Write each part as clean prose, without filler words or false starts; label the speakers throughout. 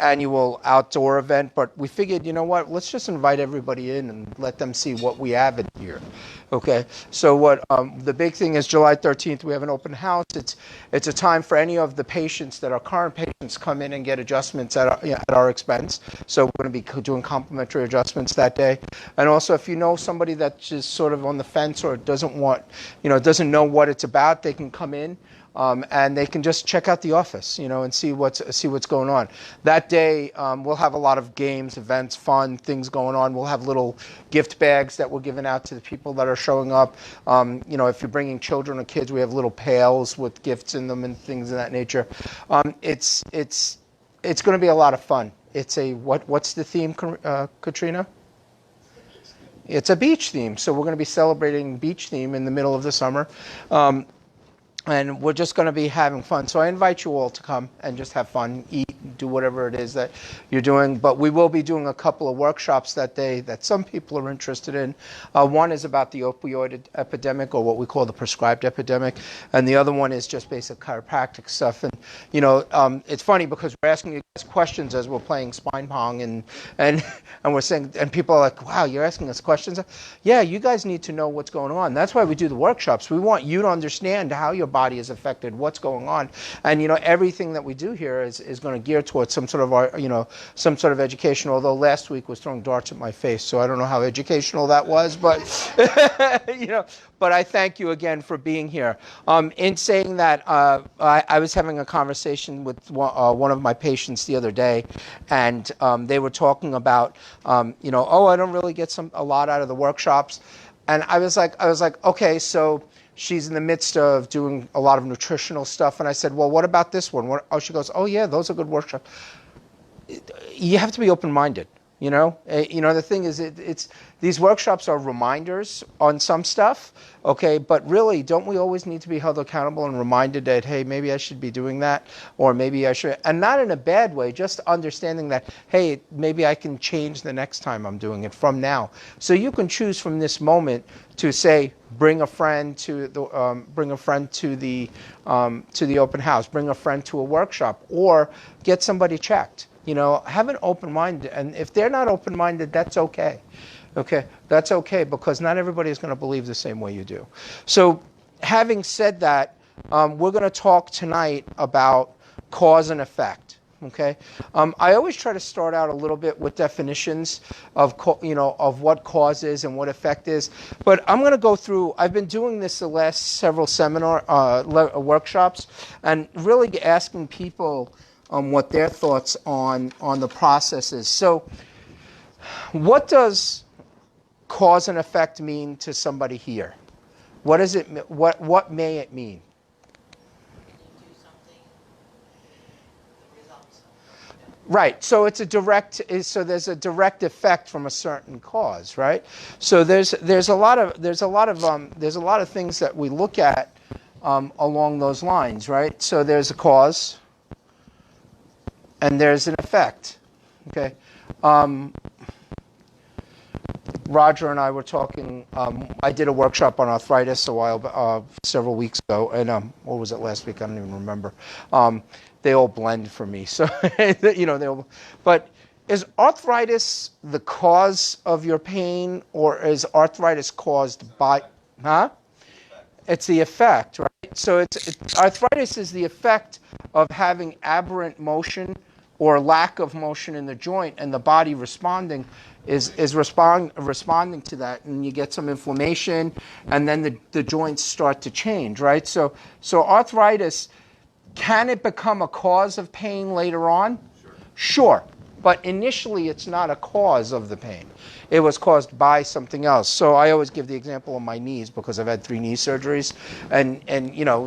Speaker 1: annual outdoor event, but we figured, you know what, let's just invite everybody in and let them see what we have in here. Okay, so what the big thing is July 13th, we have an open house. It's a time for any of the patients that are current patients come in and get adjustments at our expense. So we're going to be doing complimentary adjustments that day. And also, if you know somebody that's just sort of on the fence or doesn't know what it's about, they can come in. And they can just check out the office, and see what's going on. That day, we'll have a lot of games, events, fun things going on. We'll have little gift bags that we're giving out to the people that are showing up. If you're bringing children or kids, we have little pails with gifts in them and things of that nature. It's going to be a lot of fun. It's what's the theme, Katrina? It's a beach theme, so we're going to be celebrating beach theme in the middle of the summer. And we're just going to be having fun. So I invite you all to come and just have fun, eat, do whatever it is that you're doing. But we will be doing a couple of workshops that day that some people are interested in. One is about the opioid epidemic, or what we call the prescribed epidemic. And the other one is just basic chiropractic stuff. And, it's funny because we're asking you guys questions as we're playing spine pong. And we're saying, and people are like, wow, you're asking us questions? Yeah, you guys need to know what's going on. That's why we do the workshops. We want you to understand how your body is affected, what's going on, and everything that we do here is going to gear towards some sort of education. Although last week was throwing darts at my face, so I don't know how educational that was, but But I thank you again for being here. In saying that, I was having a conversation with one of my patients the other day, and they were talking about, I don't really get a lot out of the workshops, and I was like, okay, so. She's in the midst of doing a lot of nutritional stuff. And I said, well, what about this one? She goes, oh, yeah, those are good workshops. You have to be open-minded, The thing is, these workshops are reminders on some stuff, okay? But really, don't we always need to be held accountable and reminded that, hey, maybe I should be doing that, or maybe I should, and not in a bad way, just understanding that, hey, maybe I can change the next time I'm doing it from now. So you can choose from this moment to say, bring a friend to the open house, bring a friend to a workshop, or get somebody checked. Have an open mind, and if they're not open-minded, that's okay. Okay, that's okay, because not everybody is going to believe the same way you do. So, having said that, we're going to talk tonight about cause and effect. Okay, I always try to start out a little bit with definitions of what cause is and what effect is. But I'm going to go through. I've been doing this the last several workshops, and really asking people what their thoughts on the process is. So, what does cause and effect mean to somebody here? What does it? What may it mean? Right. So it's there's a direct effect from a certain cause, right? So there's a lot of things that we look at along those lines, right? So there's a cause, and there's an effect. Okay. Roger and I were talking. I did a workshop on arthritis several weeks ago, and what was it last week? I don't even remember. They all blend for me, so But is arthritis the cause of your pain, or is arthritis caused by? It's the effect, right? So arthritis is the effect of having aberrant motion or lack of motion in the joint, and the body responding responding to that, and you get some inflammation, and then the joints start to change, right? So arthritis, can it become a cause of pain later on? Sure. But initially, it's not a cause of the pain. It was caused by something else. So I always give the example of my knees, because I've had 3 knee surgeries, and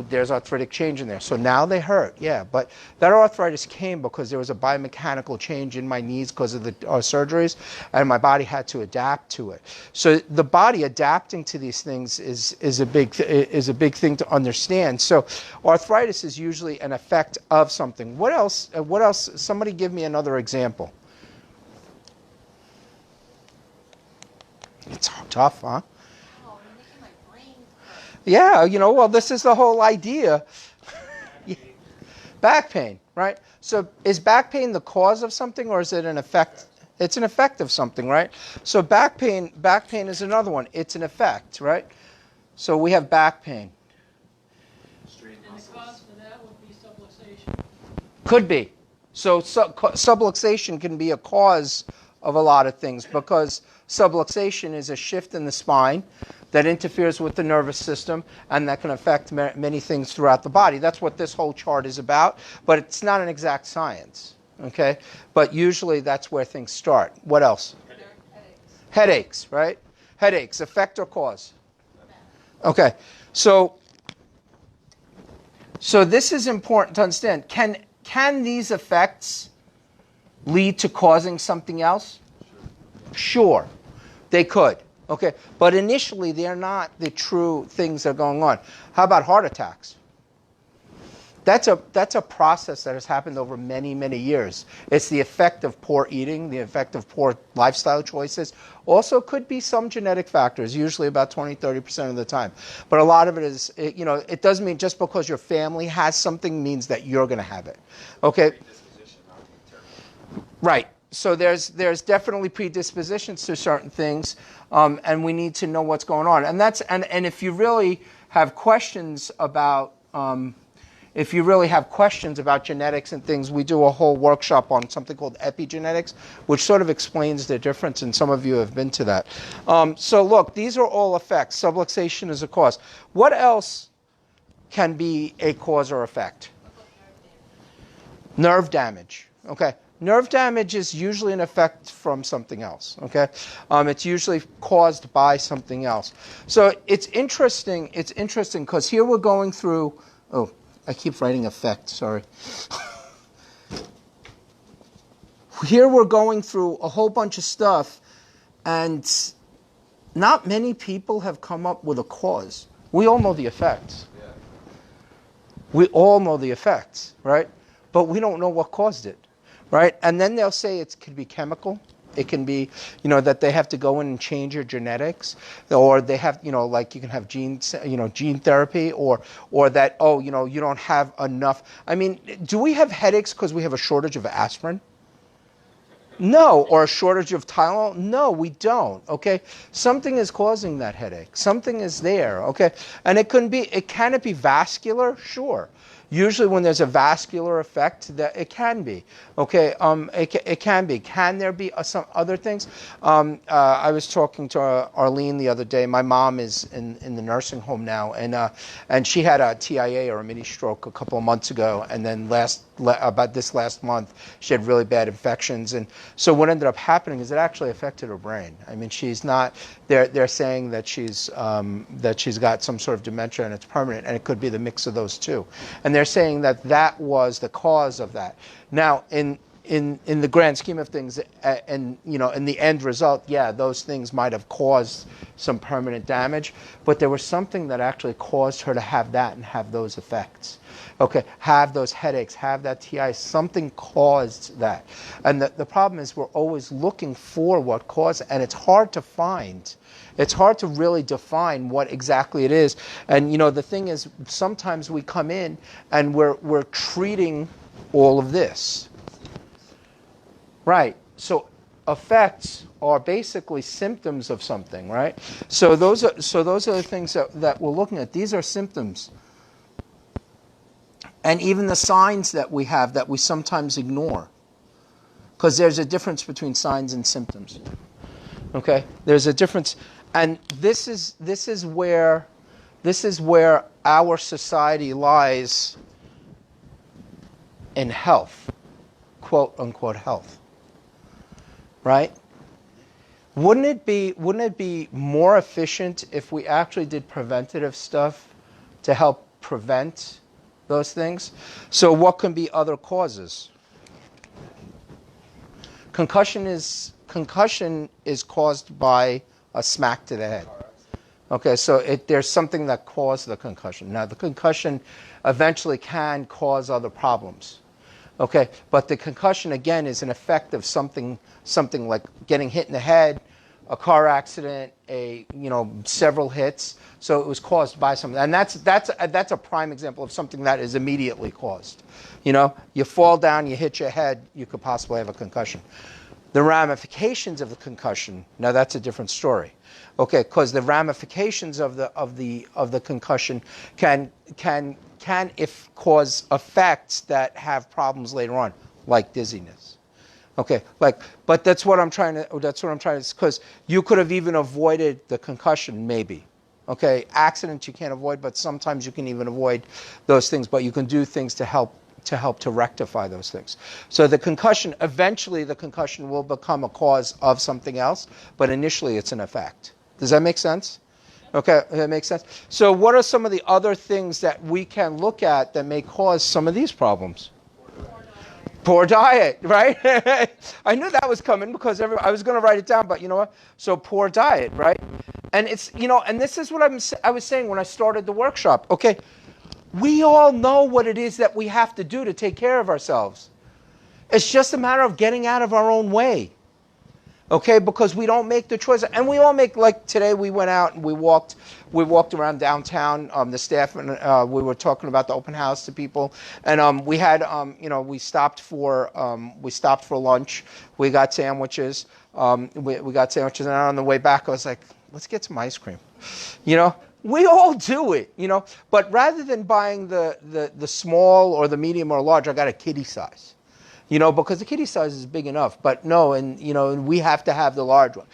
Speaker 1: there's arthritic change in there. So now they hurt, yeah. But that arthritis came because there was a biomechanical change in my knees because of the surgeries, and my body had to adapt to it. So the body adapting to these things is a big thing to understand. So arthritis is usually an effect of something. What else? Somebody give me another example. It's tough, huh?
Speaker 2: Oh, you're making my brain hurt.
Speaker 1: Yeah, well, this is the whole idea. Back pain, right? So is back pain the cause of something, or is it an effect? It's an effect of something, right? So back pain is another one. It's an effect, right? So we have back pain.
Speaker 2: And the cause for that would be subluxation.
Speaker 1: Could be. So subluxation can be a cause of a lot of things, because subluxation is a shift in the spine that interferes with the nervous system, and that can affect many things throughout the body. That's what this whole chart is about, but it's not an exact science, okay? But usually that's where things start. What else? Headaches, right? Headaches, effect or cause? Okay, so this is important to understand. Can these effects lead to causing something else? Sure, they could. Okay, but initially they're not the true things that are going on. How about heart attacks? That's a process that has happened over many, many years. It's the effect of poor eating, the effect of poor lifestyle choices. Also could be some genetic factors, usually about 20-30% of the time. But a lot of it is, it doesn't mean just because your family has something means that you're going to have it. Okay? Right. So there's definitely predispositions to certain things, and we need to know what's going on. And if you really have questions about genetics and things, we do a whole workshop on something called epigenetics, which sort of explains the difference, and some of you have been to that. So look, these are all effects. Subluxation is a cause. What else can be a cause or effect? Nerve damage. Okay. Nerve damage is usually an effect from something else, okay? It's usually caused by something else. So it's interesting because here we're going through, I keep writing effect, sorry. Here we're going through a whole bunch of stuff, and not many people have come up with a cause. We all know the effects. Yeah. We all know the effects, right? But we don't know what caused it. Right? And then they'll say it could be chemical. It can be, that they have to go in and change your genetics, or they have, like you can have gene therapy, or that, you don't have enough. I mean, do we have headaches because we have a shortage of aspirin? No. Or a shortage of Tylenol? No, we don't. Okay? Something is causing that headache. Something is there. Okay? And can it be vascular? Sure. Usually when there's a vascular effect, that it can be. Okay, it can be. Can there be some other things? I was talking to Arlene the other day. My mom is in the nursing home now, and she had a TIA, or a mini stroke, a couple of months ago, and then about this last month, she had really bad infections. And so what ended up happening is it actually affected her brain. I mean, she's not. They're saying that she's got some sort of dementia, and it's permanent, and it could be the mix of those two. And they're saying that was the cause of that. Now, in the grand scheme of things, and in the end result, yeah, those things might have caused some permanent damage, but there was something that actually caused her to have that and have those effects. Okay, have those headaches, have that TI, something caused that. And the problem is we're always looking for what caused it, and it's hard to find. It's hard to really define what exactly it is. And the thing is, sometimes we come in and we're treating all of this. Right. So effects are basically symptoms of something, right? So those are the things that we're looking at. These are symptoms. And even the signs that we have that we sometimes ignore. Because there's a difference between signs and symptoms. Okay? There's a difference. And this is where our society lies in health, quote unquote health. Right? Wouldn't it be more efficient if we actually did preventative stuff to help prevent those things? So what can be other causes? Concussion is caused by a smack to the head. Okay, so there's something that caused the concussion. Now, the concussion eventually can cause other problems. Okay, but the concussion, again, is an effect of something like getting hit in the head, a car accident, several hits. So it was caused by something, and that's a prime example of something that is immediately caused. You fall down, you hit your head, you could possibly have a concussion. The ramifications of the concussion, now that's a different story, okay? Because the ramifications of the concussion can if cause effects that have problems later on, like dizziness. Okay, but that's what I'm trying to. Because you could have even avoided the concussion, maybe. Okay, accidents you can't avoid, but sometimes you can even avoid those things. But you can do things to help to rectify those things. So the concussion, eventually, the concussion will become a cause of something else, but initially, it's an effect. Does that make sense? Okay, that makes sense. So what are some of the other things that we can look at that may cause some of these problems? Poor diet, right? I knew that was coming because I was going to write it down, but you know what? So poor diet, right? And it's, and this is what I was saying when I started the workshop. Okay, we all know what it is that we have to do to take care of ourselves. It's just a matter of getting out of our own way. Okay, because we don't make the choice, and we all make, like today we went out and we walked around downtown. The staff and we were talking about the open house to people, and we had we stopped for lunch. We got sandwiches. We got sandwiches, and on the way back I was like, let's get some ice cream. We all do it, But rather than buying the small or the medium or large, I got a kiddie size. Because the kiddie size is big enough, but no, and we have to have the large one.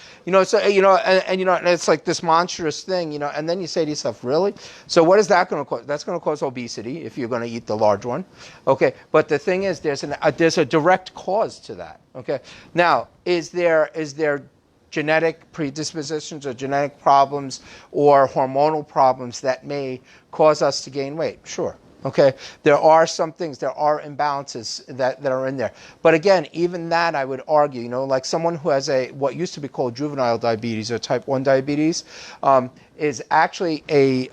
Speaker 1: So and it's like this monstrous thing, and then you say to yourself, really? So what is that going to cause? That's going to cause obesity if you're going to eat the large one. Okay, but the thing is, there's a direct cause to that. Okay, now is there genetic predispositions or genetic problems or hormonal problems that may cause us to gain weight? Sure. Okay, there are some things, there are imbalances that are in there. But again, even that I would argue, like someone who has what used to be called juvenile diabetes or type 1 diabetes is actually a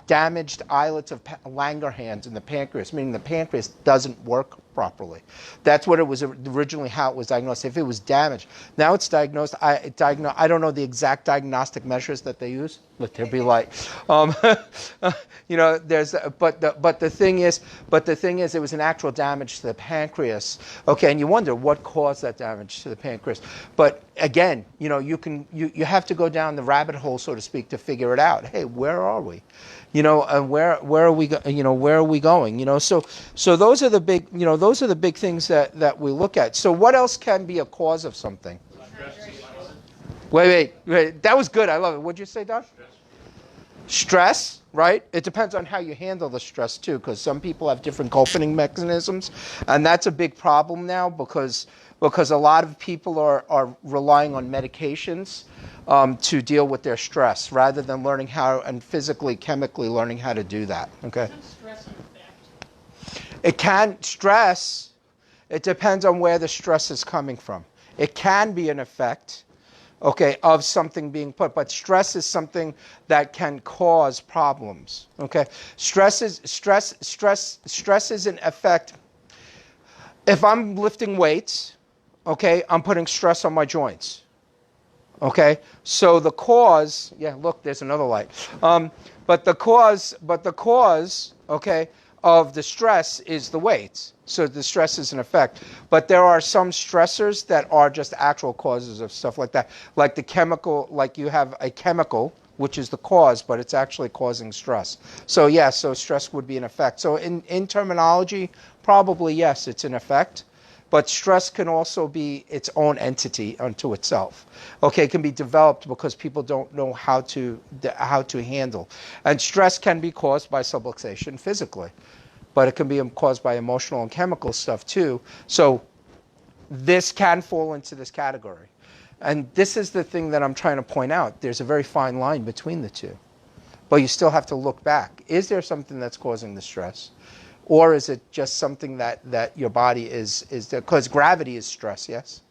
Speaker 1: damaged islets of Langerhans in the pancreas, meaning the pancreas doesn't work properly. That's what it was originally, how it was diagnosed. If it was damaged, now it's diagnosed. I don't know the exact diagnostic measures that they use. Let there be light. There's but the thing is, it was an actual damage to the pancreas. Okay, and you wonder what caused that damage to the pancreas. But again, you have to go down the rabbit hole, so to speak, to figure it out. Hey, where are we? And where are we? Where are we going? So those are the big things that we look at. So what else can be a cause of something? Wait. That was good. I love it. What'd you say, Don? Stress, right? It depends on how you handle the stress too, because some people have different coping mechanisms, and that's a big problem now because a lot of people are relying on medications to deal with their stress rather than learning how and physically, chemically learning how to do that. Okay.
Speaker 2: Stress and effect.
Speaker 1: It can stress. It depends on where the stress is coming from. It can be an effect. Okay, of something being put, but stress is something that can cause problems. Okay, stress is an effect. If I'm lifting weights, okay, I'm putting stress on my joints. Okay, so the cause, look, there's another light. But the cause, okay, of the stress is the weights. So the stress is an effect. But there are some stressors that are just actual causes of stuff like that. Like the chemical, like you have a chemical, which is the cause, but it's actually causing stress. So so stress would be an effect. So in terminology, probably yes, it's an effect. But stress can also be its own entity unto itself. Okay, it can be developed because people don't know how to handle. And stress can be caused by subluxation physically, but it can be caused by emotional and chemical stuff too. So this can fall into this category. And this is the thing that I'm trying to point out. There's a very fine line between the two. But you still have to look back. Is there something that's causing the stress? Or is it just something that your body is because gravity is stress, yes?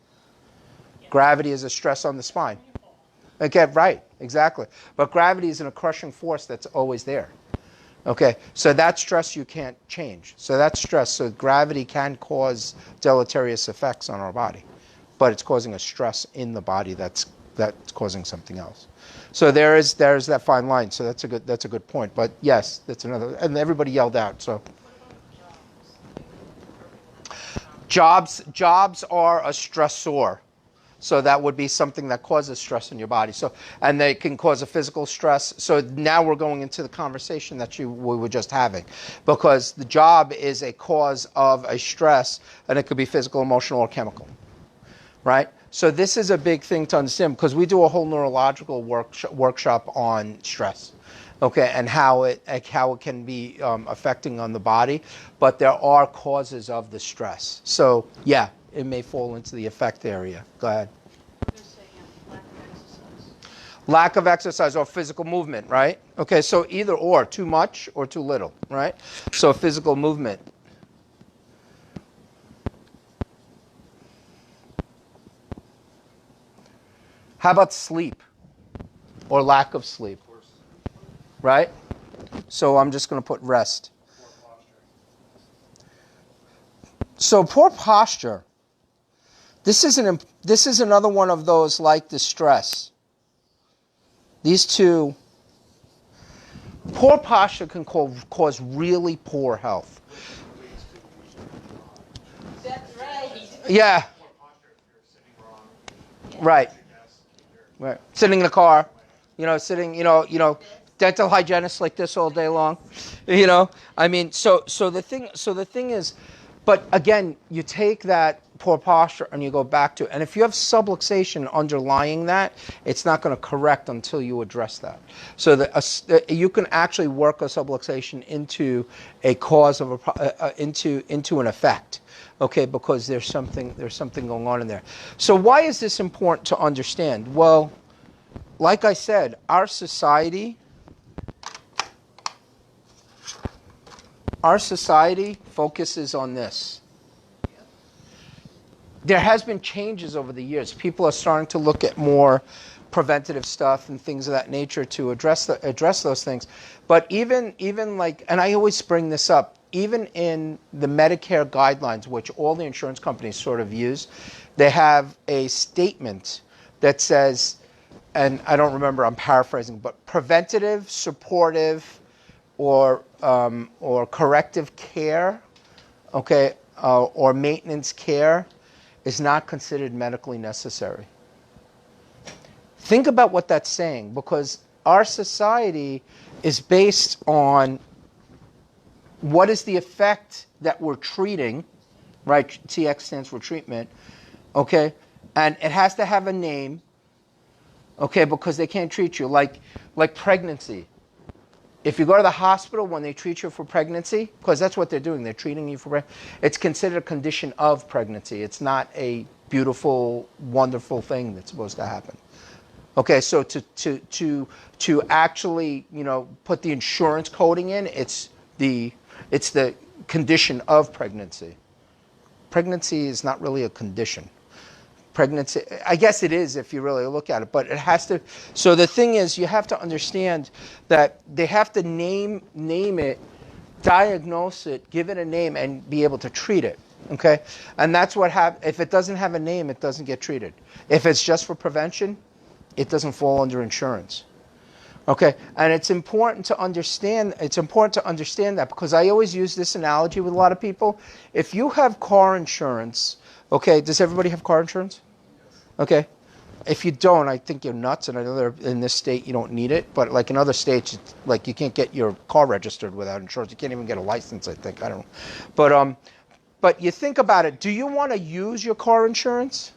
Speaker 1: Gravity is a stress on the spine. Okay, right, exactly. But gravity is a crushing force that's always there. Okay, so that stress you can't change. So that's stress. So gravity can cause deleterious effects on our body. but it's causing a stress in the body that's causing something else. So there's that fine line. So that's a good point. But yes, that's another. And everybody yelled out. So jobs are a stressor. So that would be something that causes stress in your body. So, and they can cause a physical stress. So now we're going into the conversation that we were just having, because the job is a cause of a stress, and it could be physical, emotional, or chemical, right? So this is a big thing to understand, because we do a whole neurological workshop on stress, okay, and how it can be affecting on the body. But there are causes of the stress. So yeah, it may fall into the effect area. Go ahead.
Speaker 2: You're saying lack of exercise.
Speaker 1: Lack of exercise or physical movement, right? Okay, so either or, too much or too little, right? So physical movement. How about sleep or lack of sleep, right? So I'm just going to put rest. So poor posture. This is another one of those like the stress. These two, poor posture can cause really poor health.
Speaker 2: That's right.
Speaker 1: Yeah. Right. Right. Sitting in the car, sitting, dental hygienists like this all day long, I mean, so the thing is, but again, you take that poor posture and you go back to it. And if you have subluxation underlying that, it's not going to correct until you address that. So you can actually work a subluxation into a cause of into an effect. Okay, because there's something going on in there. So why is this important to understand? Well, like I said, our society focuses on this. There has been changes over the years. People are starting to look at more preventative stuff and things of that nature to address those things. But even like, and I always bring this up, even in the Medicare guidelines, which all the insurance companies sort of use, they have a statement that says, and I don't remember, I'm paraphrasing, but preventative, supportive, or corrective care, okay, or maintenance care is not considered medically necessary. Think about what that's saying, because our society is based on what is the effect that we're treating, right? TX stands for treatment, okay? And it has to have a name, okay, because they can't treat you. Like pregnancy. If you go to the hospital when they treat you for pregnancy, because that's what they're doing, they're treating you for pregnancy, it's considered a condition of pregnancy. It's not a beautiful, wonderful thing that's supposed to happen. Okay, so to actually, put the insurance coding in, it's the condition of pregnancy. Pregnancy is not really a condition. Pregnancy, I guess it is if you really look at it, but it has to. So the thing is, you have to understand that they have to name it, diagnose it, give it a name, and be able to treat it. Okay, and that's what happens. If it doesn't have a name, it doesn't get treated. If it's just for prevention, it doesn't fall under insurance. Okay, and it's important to understand. It's important to understand that, because I always use this analogy with a lot of people. If you have car insurance, okay, does everybody have car insurance? Okay, if you don't, I think you're nuts. And I know in this state you don't need it, but like in other states, it's like you can't get your car registered without insurance. You can't even get a license, I think. I don't know, but you think about it. Do you want to use your car insurance?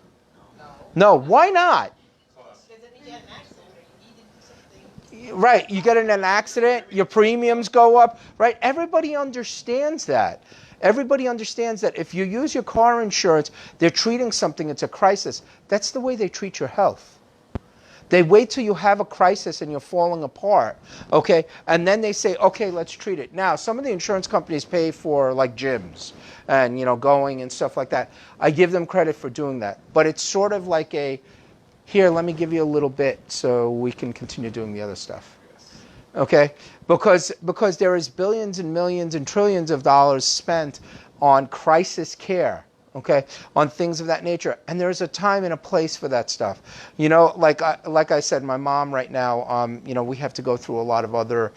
Speaker 1: No. Why not? Right, you get in an accident, your premiums go up, right? Everybody understands that. Everybody understands that if you use your car insurance, they're treating something, it's a crisis. That's the way they treat your health. They wait till you have a crisis and you're falling apart, okay? And then they say, okay, let's treat it. Now, some of the insurance companies pay for like gyms and, going and stuff like that. I give them credit for doing that. But it's sort of like here, let me give you a little bit so we can continue doing the other stuff. Okay? Because there is billions and millions and trillions of dollars spent on crisis care. okay, on things of that nature. And there's a time and a place for that stuff. You know, like I said, my mom right now, you know, we have to go through a lot of other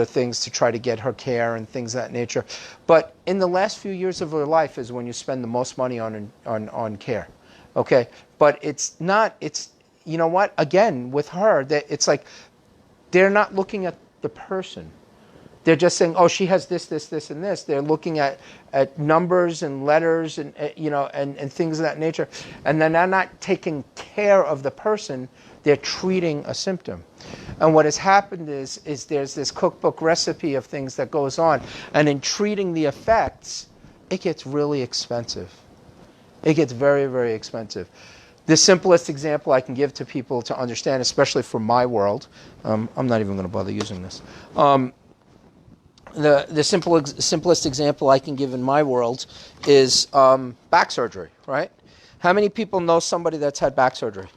Speaker 1: things to try to get her care and things of that nature. But in the last few years of her life is when you spend the most money on care, okay? But it's not, it's, you know what, again, with her, that it's like they're not looking at the person. They're just saying, oh, she has this, this, this, and this. They're looking at numbers and letters and you know and things of that nature, and then they're not taking care of the person. They're treating a symptom. And what has happened is there's this cookbook recipe of things that goes on, and in treating the effects, it gets really expensive. It gets very, very expensive. The simplest example I can give to people to understand, especially for my world, I'm not even going to bother using this. The simplest example I can give in my world is back surgery, right? How many people know somebody that's had back surgery?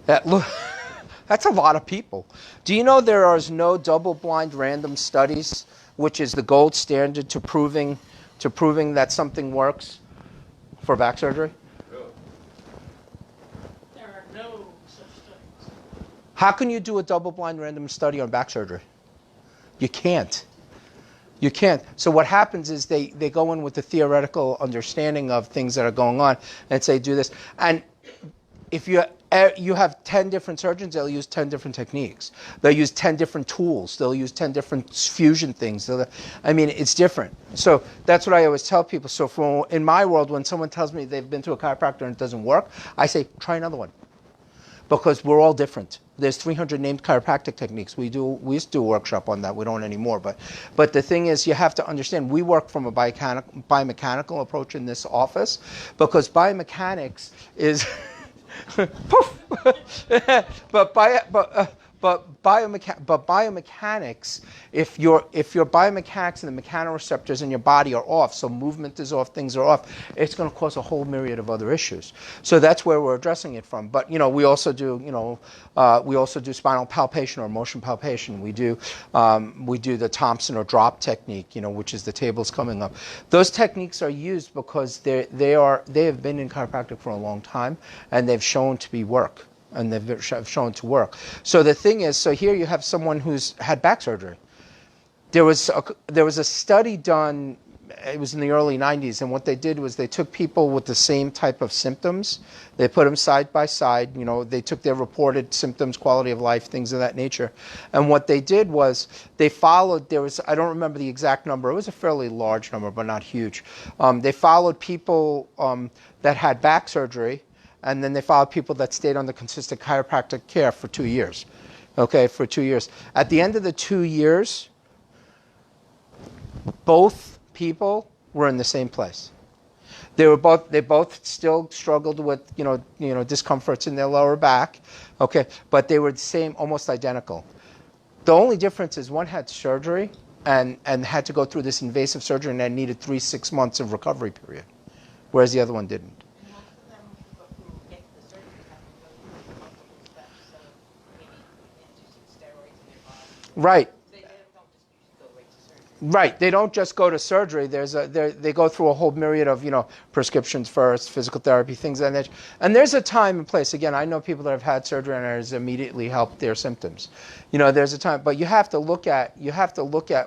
Speaker 1: That's a lot of people. Do you know there are no double-blind random studies, which is the gold standard to proving that something works for back surgery?
Speaker 2: There are no such studies.
Speaker 1: How can you do a double-blind random study on back surgery? You can't. You can't. So what happens is they go in with the theoretical understanding of things that are going on and say, do this. And if you have 10 different surgeons, they'll use 10 different techniques. They'll use 10 different tools. They'll use 10 different fusion things. I mean, it's different. So that's what I always tell people. So in my world, when someone tells me they've been to a chiropractor and it doesn't work, I say, try another one. Because we're all different. There's 300 named chiropractic techniques. We used to do a workshop on that. We don't anymore. But the thing is, you have to understand, we work from a biomechanical approach in this office, because biomechanics is poof. But biomechanics, if your biomechanics and the mechanoreceptors in your body are off, so movement is off, things are off, it's going to cause a whole myriad of other issues. So that's where we're addressing it from. But you know, we also do spinal palpation or motion palpation. We do the Thompson or drop technique, you know, which is the tables coming up. Those techniques are used because they have been in chiropractic for a long time, and they've shown to be work. And they've shown to work. So the thing is, so here you have someone who's had back surgery. There was a study done, it was in the early 90s, and what they did was they took people with the same type of symptoms, they put them side by side, you know, they took their reported symptoms, quality of life, things of that nature, and what they did was they followed, I don't remember the exact number, it was a fairly large number, but not huge. They followed people that had back surgery, and then they followed people that stayed under consistent chiropractic care for 2 years. Okay, for 2 years. At the end of the 2 years, both people were in the same place. They both still struggled with, you know, discomforts in their lower back. Okay, but they were the same, almost identical. The only difference is one had surgery and had to go through this invasive surgery and then needed 3-6 months of recovery period, whereas the other one didn't. Right. Right. They don't just go to surgery. They go through a whole myriad of, you know, prescriptions first, physical therapy, things like that. And there's a time and place. Again, I know people that have had surgery and it has immediately helped their symptoms. You know, there's a time, but you have to look at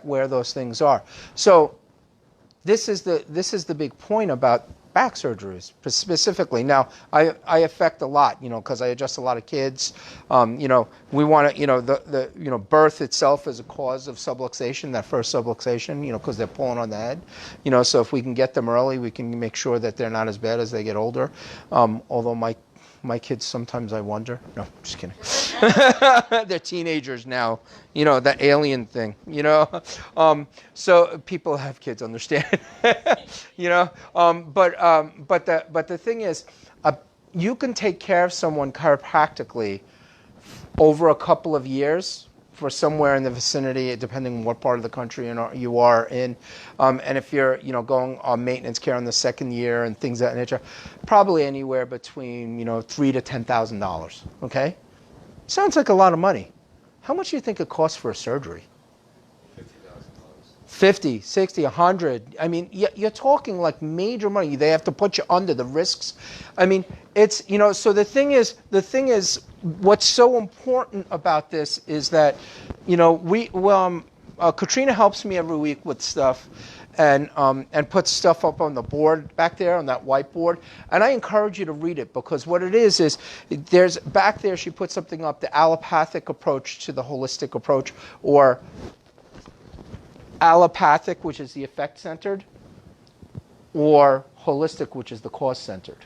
Speaker 1: where those things are. So this is the big point about back surgeries specifically. Now, I affect a lot, you know, because I adjust a lot of kids. You know, we want to, you know, the birth itself is a cause of subluxation, that first subluxation, you know, because they're pulling on the head. You know, so if we can get them early, we can make sure that they're not as bad as they get older. Although my kids, sometimes I wonder. No, just kidding. They're teenagers now. You know, that alien thing, you know. So people have kids, understand. You know. But the thing is, you can take care of someone chiropractically over a couple of years for somewhere in the vicinity, depending on what part of the country you are in. And if you're, you know, going on maintenance care in the second year and things of that nature, probably anywhere between, you know, $3,000 to $10,000. Okay, sounds like a lot of money. How much do you think it costs for a surgery? 50, 60, 100. I mean, you're talking like major money. They have to put you under the risks. I mean, it's, so the thing is, what's so important about this is that, Katrina helps me every week with stuff and puts stuff up on the board back there on that whiteboard. And I encourage you to read it, because what it is there's back there, she put something up, the allopathic approach to the holistic approach, or allopathic, which is the effect-centered, or holistic, which is the cause-centered.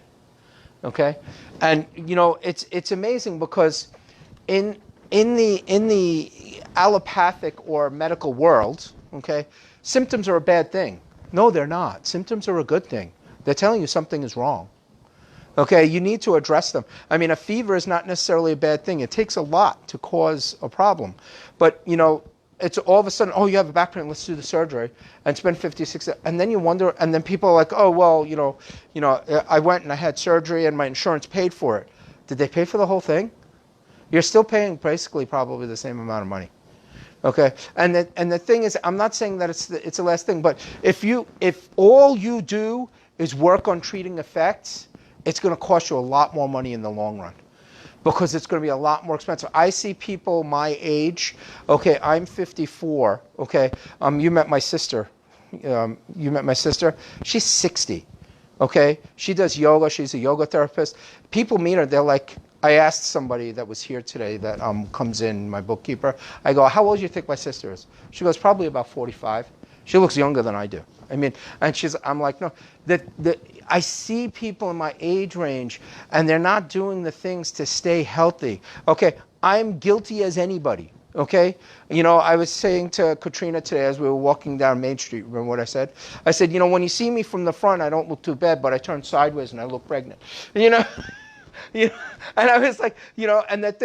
Speaker 1: Okay, and it's amazing, because in the allopathic or medical world, okay, symptoms are a bad thing. No, they're not. Symptoms are a good thing. They're telling you something is wrong. Okay, you need to address them. I mean, a fever is not necessarily a bad thing. It takes a lot to cause a problem, but it's all of a sudden, oh, you have a back pain, let's do the surgery, and spend 50, 60, and then you wonder, and then people are like, oh, well, I went and I had surgery and my insurance paid for it. Did they pay for the whole thing? You're still paying basically probably the same amount of money. Okay, and the thing is, I'm not saying that it's the last thing, but if all you do is work on treating effects, it's going to cost you a lot more money in the long run, because it's going to be a lot more expensive. I see people my age. Okay, I'm 54. Okay, you met my sister. She's 60. Okay, she does yoga. She's a yoga therapist. People meet her. They're like, I asked somebody that was here today that comes in, my bookkeeper. I go, how old do you think my sister is? She goes, probably about 45. She looks younger than I do. I mean, and I'm like, no. I see people in my age range, and they're not doing the things to stay healthy. Okay, I'm guilty as anybody. Okay, I was saying to Katrina today as we were walking down Main Street. Remember what I said? I said, when you see me from the front, I don't look too bad, but I turn sideways and I look pregnant. And I was like, and that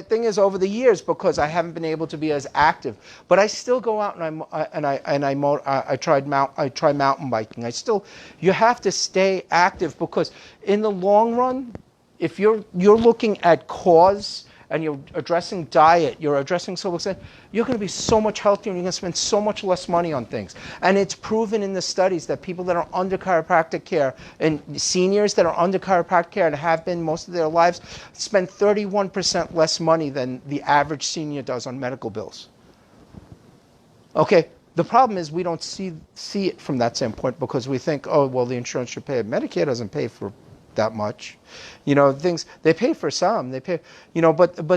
Speaker 1: thing is, over the years, because I haven't been able to be as active, but I still go out I try mountain biking. You have to stay active, because in the long run, if you're looking at cause and you're addressing diet, you're addressing you're going to be so much healthier, and you're going to spend so much less money on things. And it's proven in the studies that people that are under chiropractic care, and seniors that are under chiropractic care and have been most of their lives, spend 31% less money than the average senior does on medical bills. Okay, the problem is we don't see it from that standpoint, because we think, oh, well, the insurance should pay. Medicare doesn't pay for that much. Things, they pay for some, but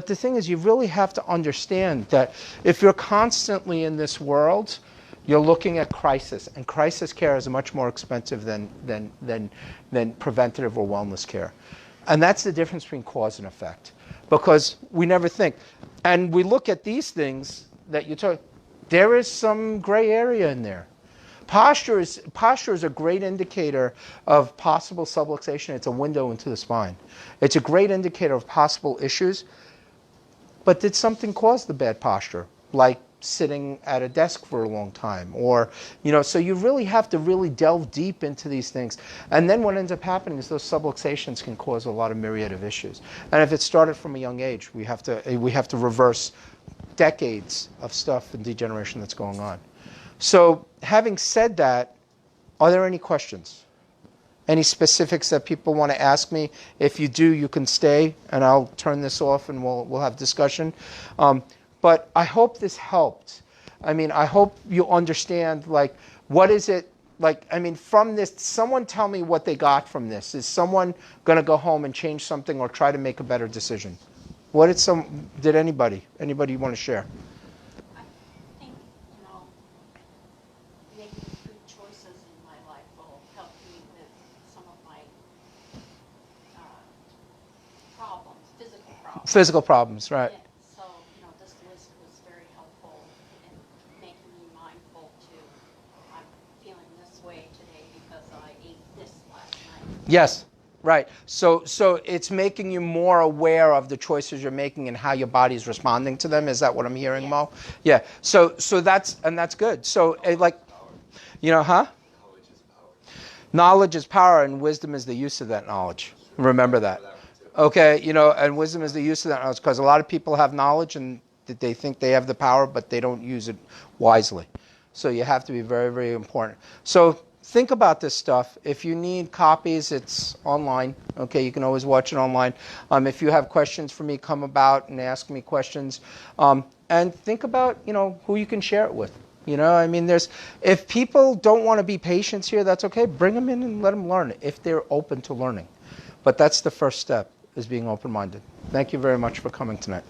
Speaker 1: the thing is, you really have to understand that if you're constantly in this world, you're looking at crisis, and crisis care is much more expensive than preventative or wellness care. And that's the difference between cause and effect, because we never think. And we look at these things that you talk, there is some gray area in there. Posture is a great indicator of possible subluxation. It's a window into the spine. It's a great indicator of possible issues. But did something cause the bad posture, like sitting at a desk for a long time? Or, so you really have to really delve deep into these things. And then what ends up happening is those subluxations can cause a lot of myriad of issues. And if it started from a young age, we have to reverse decades of stuff and degeneration that's going on. So having said that, are there any questions? Any specifics that people want to ask me? If you do, you can stay, and I'll turn this off and we'll have discussion. But I hope this helped. I mean, I hope you understand, like, what is it, like, I mean, from this, someone tell me what they got from this. Is someone going to go home and change something or try to make a better decision? Did anybody want to share? Physical problems, right.
Speaker 3: Yeah. So, this list was very helpful in making me mindful to, I'm feeling this way today because I ate this last night.
Speaker 1: Yes, right. So it's making you more aware of the choices you're making and how your body's responding to them. Is that what I'm hearing, Mo? Yeah. So that's good. So huh? Knowledge is power, and wisdom is the use of that knowledge. Remember that. Okay, and wisdom is the use of that knowledge, because a lot of people have knowledge and they think they have the power, but they don't use it wisely. So you have to be very, very important. So think about this stuff. If you need copies, it's online. Okay, you can always watch it online. If you have questions for me, come about and ask me questions. And think about, who you can share it with. I mean, if people don't want to be patients here, that's okay. Bring them in and let them learn if they're open to learning. But that's the first step, is being open-minded. Thank you very much for coming tonight.